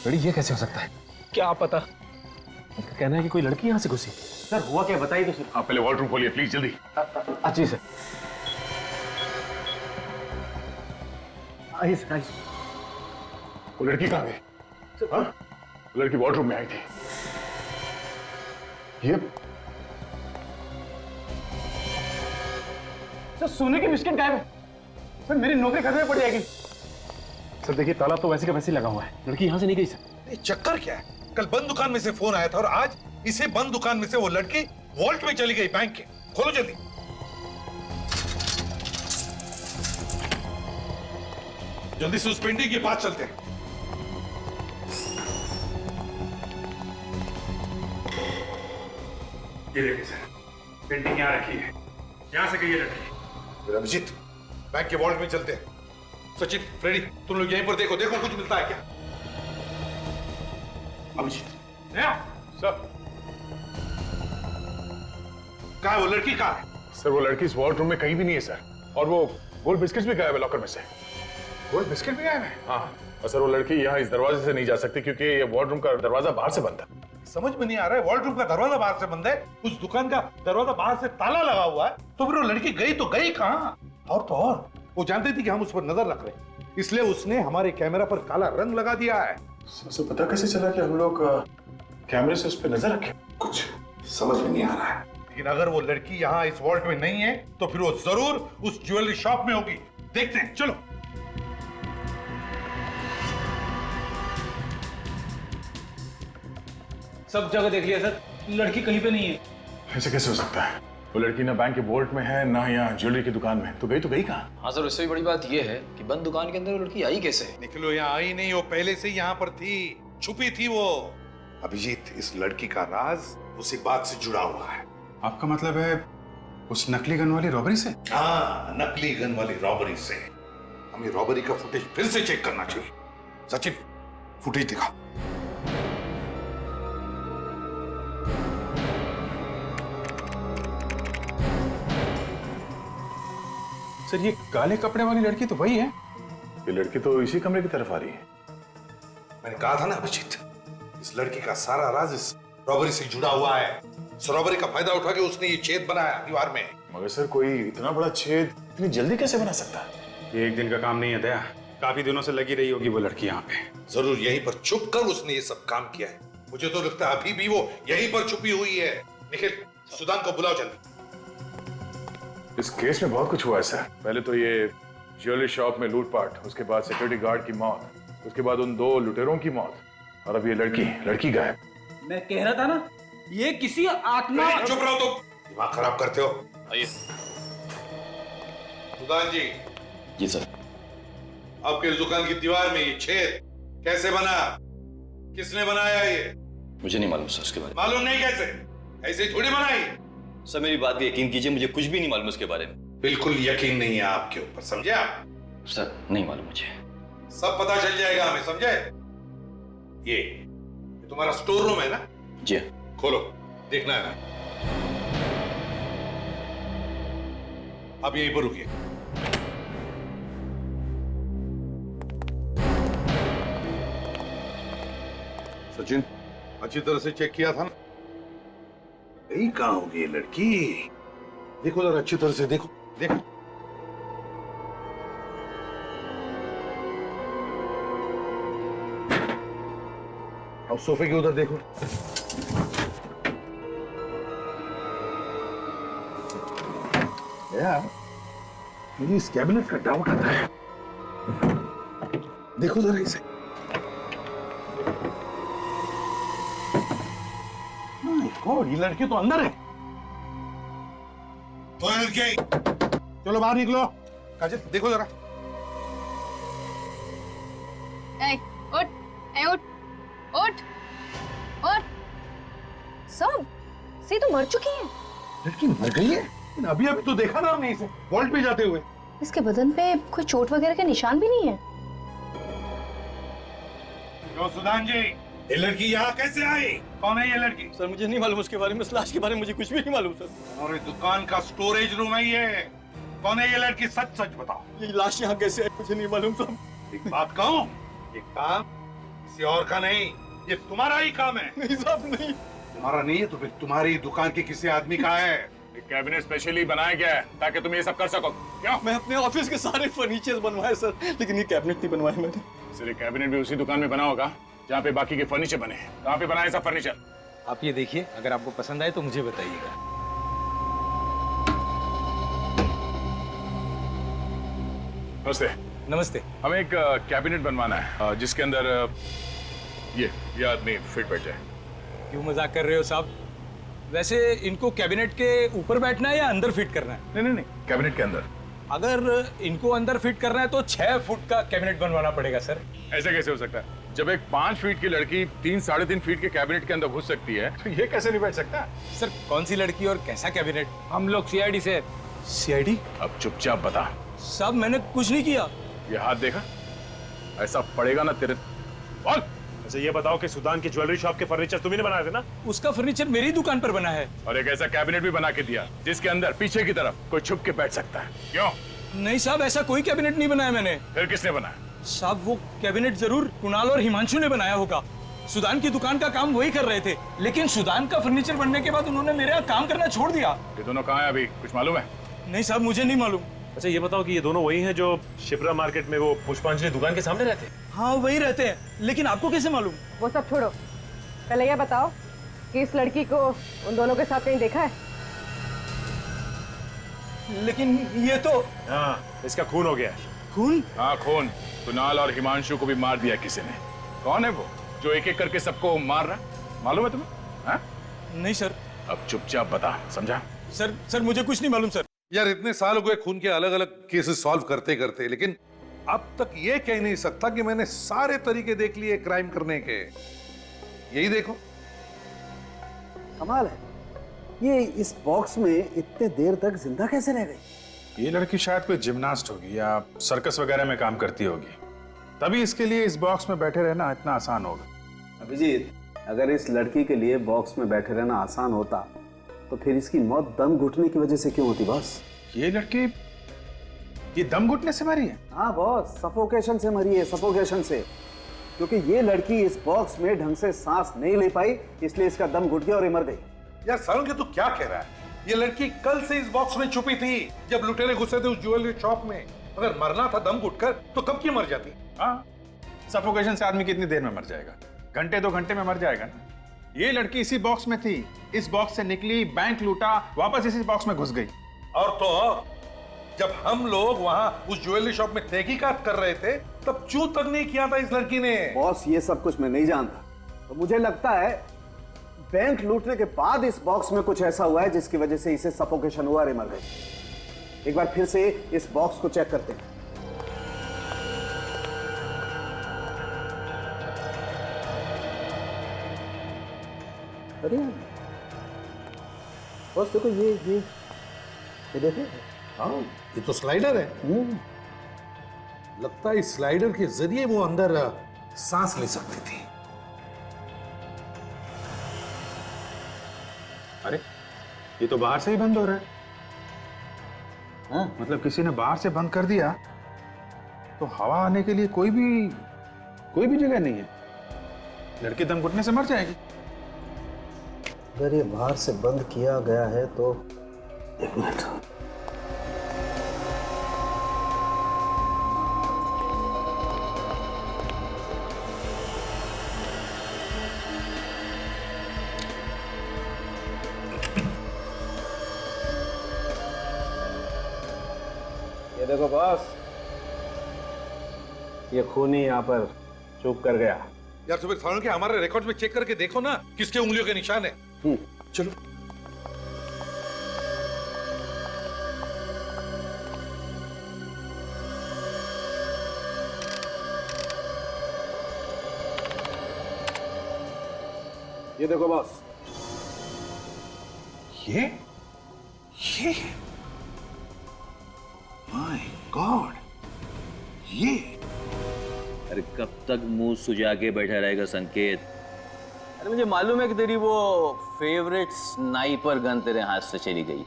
रेडी, ये कैसे हो सकता है?
क्या पता।
उनका कहना है कि कोई लड़की यहाँ से घुसी।
सर हुआ क्या, बताइए तो सर।
आप पहले वॉर्डरूम खोलिए प्लीज, जल्दी।
जी सर। आइए सर, आइए।
वो लड़की कहाँ गई? हाँ? वो लड़की वॉर्डरूम में आई थी। ये
सर सोने की बिस्किट गायब है। सर मेरी नौकरी खतरे में पड़ जाएगी।
सर देखिए, ताला तो वैसे का वैसे लगा हुआ है, लड़की यहाँ से नहीं गई सर।
ये चक्कर क्या है? कल बंद दुकान में से फोन आया था और आज इसे बंद दुकान में से वो लड़की वॉल्ट में चली गई बैंक के। खोलो जल्दी। जल्दी से उस पेंटिंग के पास चलते हैं।
ये देखिए सर, पेंटिंग यहाँ रखी है, यहाँ से गई है लड़की।
अभिजीत, बैंक के वॉल्ट में चलते हैं। सचिन, फ्रेडी, तुम लोग यहीं पर देखो, देखो कुछ मिलता है क्या। अभिजीत,
सर,
कहाँ है वो लड़की? कहाँ है?
सर वो लड़की इस वॉर्डरूम में कहीं भी नहीं है सर, और वो गोल्ड बिस्किट्स भी गायब है लॉकर में से।
गोल्ड बिस्किट भी गायब है?
हाँ, और सर वो लड़की यहाँ इस दरवाजे से नहीं जा सकती क्योंकि ये वॉर्डरूम का दरवाजा बाहर से बंद था।
समझ में नहीं आ रहा है, वॉल्ट का दरवाजा बाहर से बंद है, उस दुकान का दरवाजा बाहर से ताला लगा हुआ है, तो फिर वो लड़की गई तो गई कहाँ? और तो और वो जानती थी कि हम उस पर नजर रख रहे हैं, इसलिए उसने हमारे कैमरा पर काला रंग लगा दिया है।
सबसे पता कैसे चला कि हम लोग कैमरे से उस पर नजर रखें?
कुछ समझ में नहीं आ रहा है, लेकिन अगर वो लड़की यहाँ इस वॉल्ट में नहीं है तो फिर वो जरूर उस ज्वेलरी शॉप में होगी। देखते हैं, चलो।
सब जगह देख लिया सर, लड़की कहीं पे नहीं है।
ऐसे कैसे हो सकता है? वो लड़की ना बैंक के वॉल्ट में है ना यहाँ ज्वेलरी की दुकान में, तो गई कहाँ?
हाँ सर, उससे भी बड़ी बात यह है कि बंद दुकान के अंदर वो लड़की आई कैसे?
निकलो, यहाँ आई नहीं, वो पहले से यहाँ पर थी, छुपी थी वो। अभिजीत, इस लड़की का राज उसी बात से जुड़ा हुआ है।
आपका मतलब है उस नकली गन वाली रॉबरी से?
हाँ, नकली गन वाली रॉबरी से। हमें रॉबरी का फुटेज फिर से चेक करना चाहिए। सचिन, फुटेज दिखा।
सर ये काले कपड़े वाली लड़की तो वही है।
ये लड़की तो इसी कमरे की तरफ आ रही है।
मैंने कहा था ना अभिजीत, इस लड़की का सारा राज इस रॉबरी से जुड़ा हुआ है। इस रॉबरी का फायदा उठा के उसने ये छेद बनाया दीवार में।
मगर सर कोई इतना बड़ा छेद इतनी जल्दी कैसे बना सकता है?
ये एक दिन का काम नहीं है दया, काफी दिनों से लगी रही होगी वो लड़की यहाँ पे।
जरूर यहीं पर छुप कर उसने ये सब काम किया है। मुझे तो लगता है अभी भी वो यहीं पर छुपी हुई है। निखिल, सुदान को बुलाओ जल्दी।
इस केस में बहुत कुछ हुआ है सर। पहले तो ये ज्वेलरी शॉप में लूटपाट, उसके बाद सिक्योरिटी गार्ड की मौत, उसके बाद उन 2 लुटेरों की मौत, और अब ये लड़की गायब।
मैं कह रहा था ना, ये किसी आत्मा।
चुप रहो तुम, दिमाग खराब करते हो।
आइए।
सुदान जी।
जी सर।
आपके इस दुकान की दीवार में ये छेद कैसे बना? किसने बनाया ये?
मुझे नहीं मालूम सर उसके बारे में।
मालूम नहीं कैसे? ऐसे ही थोड़ी बनाई।
सर मेरी बात पे यकीन कीजिए, मुझे कुछ भी नहीं मालूम उसके बारे में।
बिल्कुल यकीन नहीं है आपके ऊपर, समझे आप?
सर नहीं मालूम मुझे।
सब पता चल जाएगा हमें, समझे? ये तुम्हारा स्टोर रूम है ना?
जी।
खोलो, देखना है ना। अब यहीं पर रुकिए। सचिन, अच्छी तरह से चेक किया था ना? यही कहाँ होगी ये लड़की? देखो जरा अच्छी तरह से, देखो देखो। अब सोफे के उधर देखो। यार, मुझे इस कैबिनेट का डाउट आता है। देखो जरा इसे। गॉड, ये लड़की तो अंदर है। तो लड़की, चलो बाहर निकलो। काजल, देखो जरा।
उठ, उठ, उठ, उठ। सब सी तो मर चुकी है।
लड़की मर गई है? लेकिन अभी अभी तो देखा ना हमने इसे वॉल्ट पे जाते हुए।
इसके बदन पे कोई चोट वगैरह के निशान भी नहीं है।
जो सुधान जी, ये लड़की यहाँ कैसे आई? कौन है ये लड़की?
सर मुझे नहीं मालूम उसके बारे में, इस लाश के बारे में मुझे कुछ भी नहीं मालूम सर।
और दुकान का स्टोरेज रूम है ये। कौन है ये लड़की? सच सच बताओ।
ये लाश यहाँ कैसे आई मुझे नहीं मालूम सर।
एक बात कहूँ, ये काम किसी और का नहीं, ये तुम्हारा ही काम है।
नहीं साहब नहीं।
तुम्हारा नहीं है तो फिर तुम्हारी दुकान के किसी आदमी का है।
कैबिनेट स्पेशली बनाया गया है ताकि तुम ये सब कर सको। क्यों?
मैं अपने ऑफिस के सारे फर्नीचर बनवाए सर, लेकिन ये कैबिनेट नहीं बनवाए मैंने।
सर ये कैबिनेट भी उसी दुकान में बना होगा जहाँ पे बाकी के फर्नीचर बने हैं। कहाँ पे बनाए सब फर्नीचर?
आप ये देखिए, अगर आपको पसंद आए तो मुझे बताइएगा।
नमस्ते।
नमस्ते।
हमें एक कैबिनेट बनवाना है जिसके अंदर ये आदमी फिट बैठ जाए।
क्यों मजाक कर रहे हो साहब? वैसे इनको कैबिनेट के ऊपर बैठना है या अंदर फिट करना है?
नहीं नहीं नहीं, कैबिनेट के अंदर।
अगर इनको अंदर फिट करना है तो 6 फुट का कैबिनेट बनवाना पड़ेगा सर।
ऐसे कैसे हो सकता है? जब एक 5 फीट की लड़की 3-3.5 फीट के कैबिनेट के अंदर घुस सकती है तो ये कैसे नहीं बैठ सकता?
सर कौन सी लड़की और कैसा कैबिनेट? हम लोग सीआईडी से। सीआईडी?
अब चुपचाप बता।
साहब मैंने कुछ नहीं किया।
ये हाथ देखा? ऐसा पड़ेगा ना तेरे। बोल।
अच्छा ये बताओ कि सुदान की ज्वेलरी शॉप के फर्नीचर तुम्ही ने बनाए थे ना?
उसका फर्नीचर मेरी दुकान पर बना है।
और एक ऐसा कैबिनेट भी बना के दिया जिसके अंदर पीछे की तरफ कोई छुप के बैठ सकता है। क्यों?
नहीं साहब, ऐसा कोई कैबिनेट नहीं बनाया मैंने।
फिर किसने बनाया?
साहब वो कैबिनेट जरूर कुणाल और हिमांशु ने बनाया होगा। सुदान की दुकान का काम वही कर रहे थे, लेकिन सुदान का फर्नीचर बनने के बाद उन्होंने मेरे यहाँ काम करना छोड़ दिया।
ये दोनों कहाँ हैं अभी? कुछ मालूम है?
नहीं साहब मुझे नहीं मालूम।
अच्छा ये बताओ कि ये दोनों वही हैं जो शिप्रा मार्केट में वो पुष्पांजलि दुकान के सामने रहते?
हाँ वही रहते हैं, लेकिन आपको कैसे मालूम?
वो सब छोड़ो, पहले ये बताओ कि इस लड़की को उन दोनों के साथ कहीं देखा है?
लेकिन ये तो।
हाँ, इसका खून हो गया है।
खून?
हाँ खून। कुणाल और हिमांशु को भी मार दिया किसी ने। कौन है वो जो एक एक करके सबको मार रहा? मालूम है तुम्हें? हाँ?
नहीं सर।
अब चुपचाप बता, समझा?
सर मुझे कुछ नहीं मालूम सर।
यार इतने साल हो गए खून के अलग अलग केसेस सॉल्व करते करते, लेकिन अब तक ये कह नहीं सकता कि मैंने सारे तरीके देख लिए क्राइम करने के। यही देखो।
कमाल है, ये इस बॉक्स में इतने देर तक जिंदा कैसे रह गई?
ये लड़की शायद कोई जिम्नास्ट होगी या सर्कस वगैरह में काम करती होगी, तभी इसके लिए इस बॉक्स में बैठे रहना इतना आसान होगा।
अभिजीत, अगर इस लड़की के लिए बॉक्स में बैठे रहना आसान होता तो फिर इसकी मौत दम घुटने की वजह से क्यों होती बॉस?
ये लड़की ये दम घुटने से मरी है?
हाँ बॉस, सफोकेशन से मरी है, सफोकेशन से। क्योंकि ये लड़की इस बॉक्स में ढंग से सांस नहीं ले पाई, इसलिए इसका दम घुट गया और ये मर गई।
यार सारुण, तू क्या कह रहा है? ये लड़की कल से इस बॉक्स में छुपी थी जब लुटेरे घुसे थे उस ज्वेलरी शॉप में। अगर मरना था दम घुटकर तो कब की मर जाती?
हाँ, सफोकेशन से आदमी कितनी देर में मर जाएगा? घंटे 2 घंटे में मर जाएगा ना। ये लड़की इसी बॉक्स में थी, इस बॉक्स से निकली, बैंक लूटा, वापस इसी बॉक्स में घुस गई।
और तो और, जब हम लोग वहां उस ज्वेलरी शॉप में तहकीकात कर रहे थे तब चूं तक नहीं किया था इस लड़की ने।
बॉस ये सब कुछ मैं नहीं जानता, तो मुझे लगता है बैंक लूटने के बाद इस बॉक्स में कुछ ऐसा हुआ है जिसकी वजह से इसे सफोकेशन हुआ और मर गई। एक बार फिर से इस बॉक्स को चेक करते हैं। अरे बॉस देखो, ये देखो,
हाँ, ये तो स्लाइडर है। लगता है इस स्लाइडर के जरिए वो अंदर सांस ले सकती थी।
अरे ये तो बाहर से ही बंद हो रहा है। हाँ, मतलब किसी ने बाहर से बंद कर दिया तो हवा आने के लिए कोई भी जगह नहीं है। लड़की दम घुटने से मर जाएगी।
अगर ये बाहर से बंद किया गया है तो एक मिनट। ये देखो बॉस, ये खूनी यहाँ पर चुप कर गया।
यार सुबह थानों के हमारे रिकॉर्ड में चेक करके देखो ना किसके उंगलियों के निशान है। चलो।
ये देखो बॉस,
ये माय गॉड, ये
अरे कब तक मुंह सुजा के बैठा रहेगा संकेत? अरे मुझे मालूम है कि तेरी वो फेवरेट स्नाइपर गन तेरे हाथ से चली गई।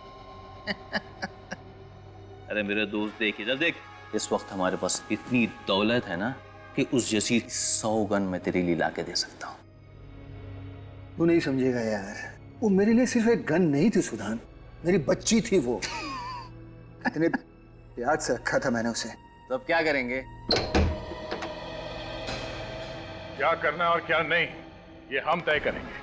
अरे मेरे दोस्त देख इधर देख, इस वक्त हमारे पास इतनी दौलत है ना कि उस जैसी 100 गन मैं तेरे लिए ला के दे सकता हूँ।
तू नहीं समझेगा यार, वो मेरे लिए सिर्फ एक गन नहीं थी सुधान, मेरी बच्ची थी वो। इतने प्यार से रखा था मैंने उसे।
तो अब क्या करेंगे?
क्या करना है और क्या नहीं, ये हम तय करेंगे।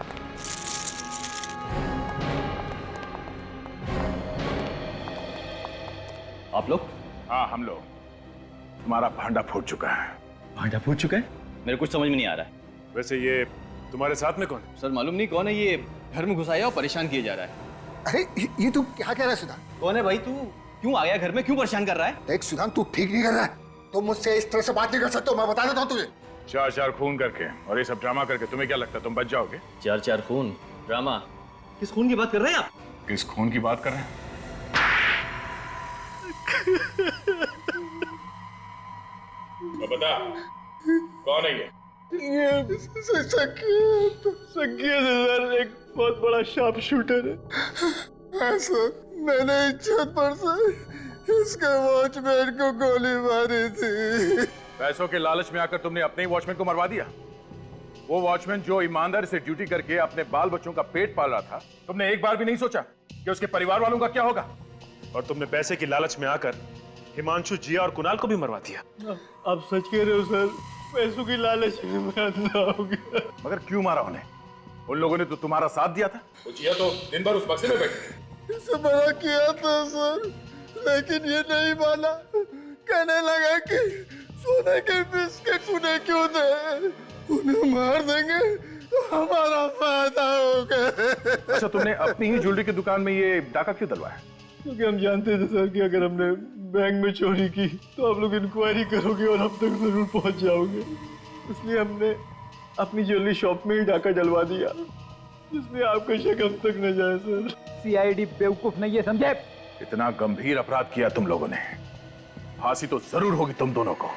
आप लोग?
हाँ हम लोग। तुम्हारा भांडा फूट चुका है।
भांडा फूट चुका है? मेरे कुछ समझ में नहीं आ रहा है।
वैसे ये तुम्हारे साथ में कौन है?
सर मालूम नहीं कौन है, ये घर में घुसाया और परेशान किया जा रहा है।
अरे ये तू क्या कह रहा है सुधान?
कौन है भाई तू? क्यों आ गया घर में? क्यों परेशान कर रहा है?
देख सुधान, तू ठीक नहीं कर रहा है। तुम मुझसे इस तरह से बात नहीं कर सकते, मैं बता देता हूँ तुझे।
4 खून करके और ये सब ड्रामा करके तुम्हें क्या लगता है तुम बच जाओगे?
4 खून ड्रामा? किस खून की बात कर रहे हैं आप?
किस खून की बात कर रहे हैं? तो बता कौन है ये?
संकेत सर, एक बहुत बड़ा शार्प शूटर है। हाँ सर, मैंने इज्जत पर से इसके वॉचमैन को गोली मारी थी।
पैसों के लालच में आकर तुमने अपने ही वॉचमैन को मरवा दिया। वो वॉचमैन जो ईमानदारी से ड्यूटी करके अपने बाल बच्चों का पेट पाल रहा था, तुमने एक बार भी नहीं सोचा कि उसके परिवार वालों का क्या होगा?
और तुमने पैसे की लालच में आकर हिमांशु, जिया और कुणाल को भी मरवा दिया।
आप सच कह रहे हो सर, पैसों की लालच में मैं अंधा हो गया।
मगर क्यों मारा उन्हें? उन लोगों ने तो तुम्हारा साथ दिया था। वो जिया तो दिन भर उस बक्से में बैठी।
इसे मना किया था सर, लेकिन ये नहीं माना। कहने लगा कि सोने के बिस्किट उन्हें क्यों दे, उन्हें मार देंगे तो हमारा फायदा होगा।
अच्छा, तुमने अपनी ही ज्वेलरी की दुकान में ये डाका क्यों डलवाया?
क्योंकि हम जानते थे सर कि अगर हमने बैंक में चोरी की तो आप लोग इंक्वायरी करोगे और हम तक जरूर पहुंच जाओगे। इसलिए हमने अपनी ज्वेलरी शॉप में ही डाका डलवा दिया, जिसमें आपका शक हम तक न जाए सर।
सीआईडी बेवकूफ नहीं है, समझे?
इतना गंभीर अपराध किया तुम लोगों ने, फांसी तो जरूर होगी तुम दोनों को।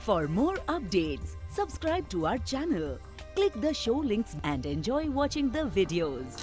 For more updates, subscribe to our channel, click the show links and enjoy watching the videos.